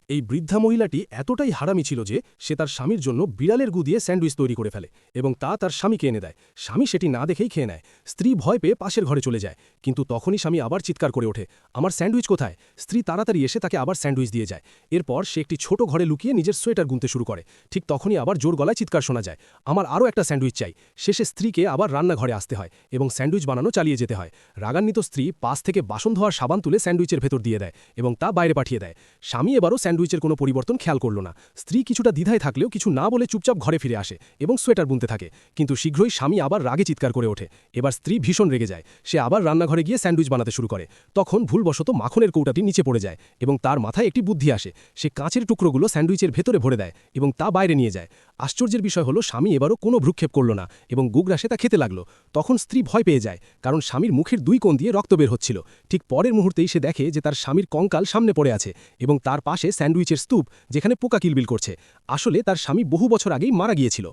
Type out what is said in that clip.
এই বৃদ্ধা মহিলাটি এতটাই হারামি ছিল যে সে তার স্বামীর জন্য বিড়ালের গু দিয়ে স্যান্ডউইচ তৈরি করে ফেলে এবং তা তার স্বামীকে এনে দেয়। স্বামী সেটি না দেখেই খেয়ে নেয়। স্ত্রী ভয় পেয়ে পাশের ঘরে চলে যায়, কিন্তু তখনই স্বামী আবার চিৎকার করে ওঠে, আমার স্যান্ডউইচ কোথায়? স্ত্রী তাড়াতাড়ি এসে তাকে আবার স্যান্ডউইচ দিয়ে যায়। এরপর সে একটি ছোট ঘরে লুকিয়ে নিজের সোয়েটার গুনতে শুরু করে। ঠিক তখনই আবার জোর গলায় চিৎকার শোনা যায়, আমার আরও একটা স্যান্ডউইচ চাই। শেষে স্ত্রীকে আবার রান্নাঘরে আসতে হয় এবং স্যান্ডউইচ বানানো চালিয়ে যেতে হয়। রাগান্বিত স্ত্রী পাশ থেকে বাসন ধোয়ার সাবান তুলে স্যান্ডউইচের ভেতর দিয়ে দেয় এবং তা বাইরে পাঠিয়ে দেয়। স্বামী এবারও স্যান্ডউইচের কোনো পরিবর্তন খেয়াল করল না। স্ত্রী কিছুটা দ্বিধায় থাকলেও কিছু না বলে চুপচাপ ঘরে ফিরে আসে এবং সোয়েটার বুনতে থাকে। কিন্তু শীঘ্রই স্বামী আবার রাগে চিৎকার করে ওঠে। এবার স্ত্রী ভীষণ রেগে যায়। সে আবার রান্নাঘরে গিয়ে স্যান্ডউইচ বানাতে শুরু করে। তখন ভুলবশত মাখনের কৌটাটি নিচে পড়ে যায় এবং তার মাথায় একটি বুদ্ধি আসে। সে কাঁচের টুকরোগুলো স্যান্ডউইচের ভেতরে ভরে দেয় এবং তা বাইরে নিয়ে যায়। আশ্চর্যের বিষয় হলো স্বামী এবারও কোনো ভ্রুক্ষেপ করল না এবং গুগরাসে তা খেতে লাগলো। তখন স্ত্রী ভয় পেয়ে যায়, কারণ স্বামীর মুখের দুই কোণ দিয়ে রক্ত বের হচ্ছিল। ঠিক পরের মুহূর্তেই সে দেখে যে তার স্বামীর কঙ্কাল সামনে পড়ে আছে এবং তার পাশে স্যান্ডউইচের স্তূপ, যেখানে পোকা কিলবিল করছে। আসলে তার স্বামী বহু বছর আগেই মারা গিয়েছিল।